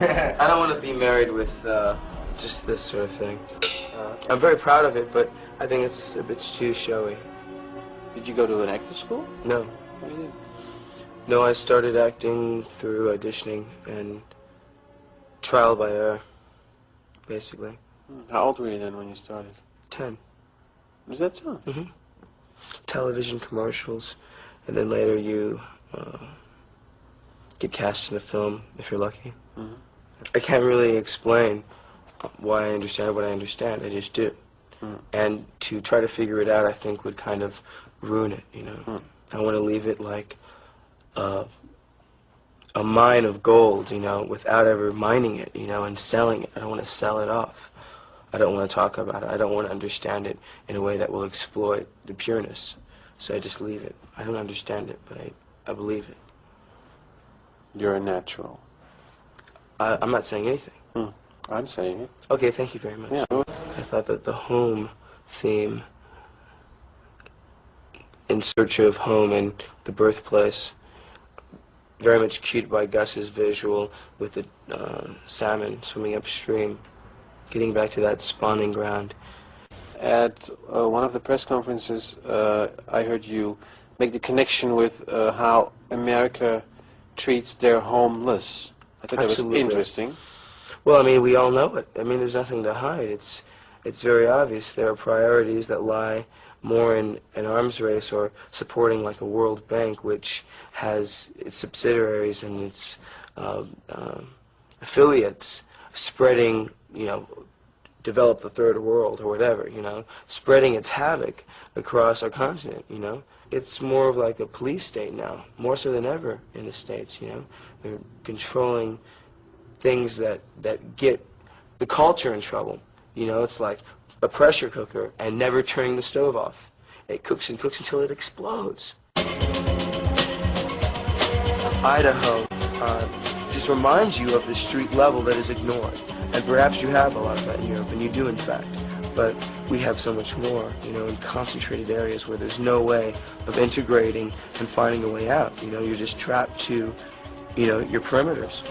I don't want to be married with just this sort of thing. Okay. I'm very proud of it, but I think it's a bit too showy. Did you go to an acting school? No. No, you didn't. No, I started acting through auditioning and trial by error, basically. How old were you then when you started? 10. Was that so? Mm-hmm. Television commercials, and then later you get cast in a film if you're lucky. Mm-hmm. I can't really explain why I understand what I understand. I just do. Mm. And to try to figure it out, I think, would kind of ruin it, you know. Mm. I want to leave it like a mine of gold, you know, without ever mining it, you know, and selling it. I don't want to sell it off. I don't want to talk about it. I don't want to understand it in a way that will exploit the pureness. So I just leave it. I don't understand it, but I believe it. You're a natural. I'm not saying anything. I'm saying it. Okay, thank you very much. Yeah. I thought that the home theme, In Search of Home and the Birthplace, very much cued by Gus's visual with the salmon swimming upstream, getting back to that spawning ground. At one of the press conferences, I heard you make the connection with how America treats their homeless. I thought Absolutely. that was interesting. Well, I mean, we all know it. I mean, there's nothing to hide. It's very obvious. There are priorities that lie more in an arms race or supporting like a World Bank, which has its subsidiaries and its affiliates spreading, you know, develop the third world or whatever, you know, spreading its havoc across our continent, you know. It's more of like a police state now, more so than ever in the States, you know. They're controlling things that get the culture in trouble. You know, it's like a pressure cooker and never turning the stove off. It cooks and cooks until it explodes. Idaho just reminds you of the street level that is ignored. And perhaps you have a lot of that in Europe, and you do in fact. But we have so much more, you know, in concentrated areas where there's no way of integrating and finding a way out. You know, you're just trapped to, you know, your perimeters.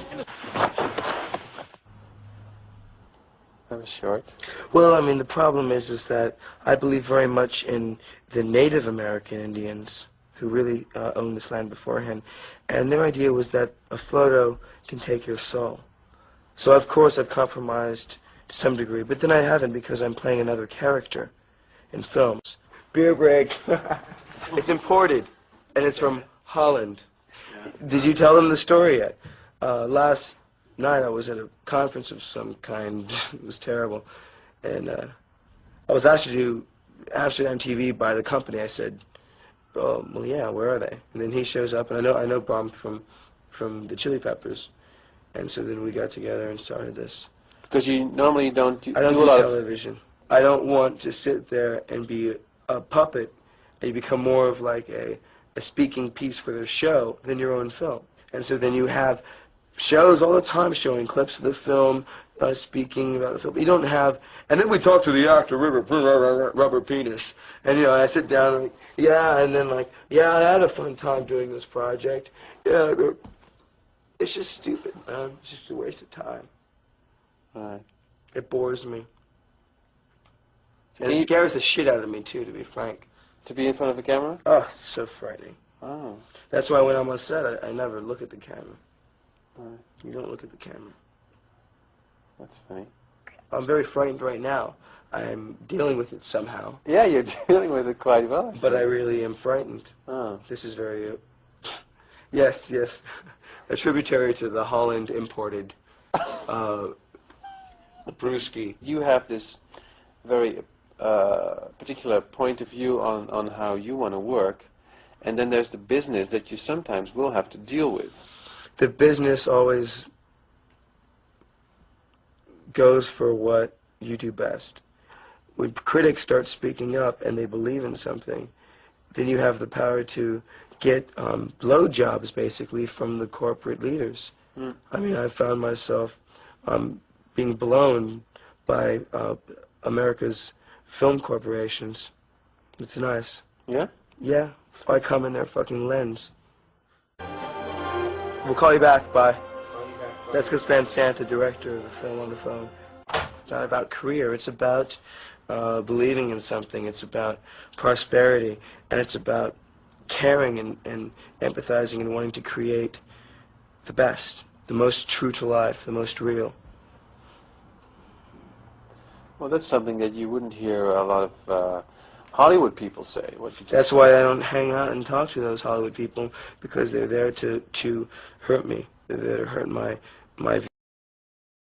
That was short. Well, I mean, the problem is that I believe very much in the Native American Indians who really owned this land beforehand, and their idea was that a photo can take your soul. So, of course, I've compromised to some degree, but then I haven't because I'm playing another character in films. Beer break. It's imported, and it's from Holland. Yeah. Did you tell them the story yet? Last night I was at a conference of some kind. It was terrible. And I was asked to do Amsterdam TV by the company. I said, oh, well, yeah, where are they? And then he shows up, and I know Brom from the Chili Peppers. And so then we got together and started this. Because you normally don't do, I don't do do a lot television. I don't want to sit there and be a puppet and you become more of like a speaking piece for their show than your own film. And so then you have shows all the time showing clips of the film, speaking about the film. You don't have, and then we talk to the actor, rubber penis, and you know, I sit down and like, yeah, and then like, yeah, I had a fun time doing this project. Yeah, it's just stupid, man. It's just a waste of time. Right. It bores me. And it scares the shit out of me too, to be frank. To be in front of a camera? Oh, it's so frightening. Oh. That's why when I'm on set, I never look at the camera. Right. You don't look at the camera. That's funny. I'm very frightened right now. I'm dealing with it somehow. Yeah, you're dealing with it quite well. But I really am frightened. Oh. This is very... yes. A tributary to the Holland imported brewski. You have this very particular point of view on how you want to work, and then there's the business that you sometimes will have to deal with. The business always goes for what you do best. When critics start speaking up and they believe in something, then you have the power to get blowjobs, basically, from the corporate leaders. Mm. I mean, I found myself being blown by America's film corporations. It's nice. Yeah? Yeah. I come in their fucking lens. We'll call you back. Bye. That's because Van Sant, the director of the film, on the phone. It's not about career. It's about believing in something. It's about prosperity, and it's about caring and empathizing and wanting to create the best, the most true to life, the most real. Well, that's something that you wouldn't hear a lot of Hollywood people say. What you just That's said. why I don't hang out and talk to those Hollywood people, because they're there to hurt me. They're there to hurt my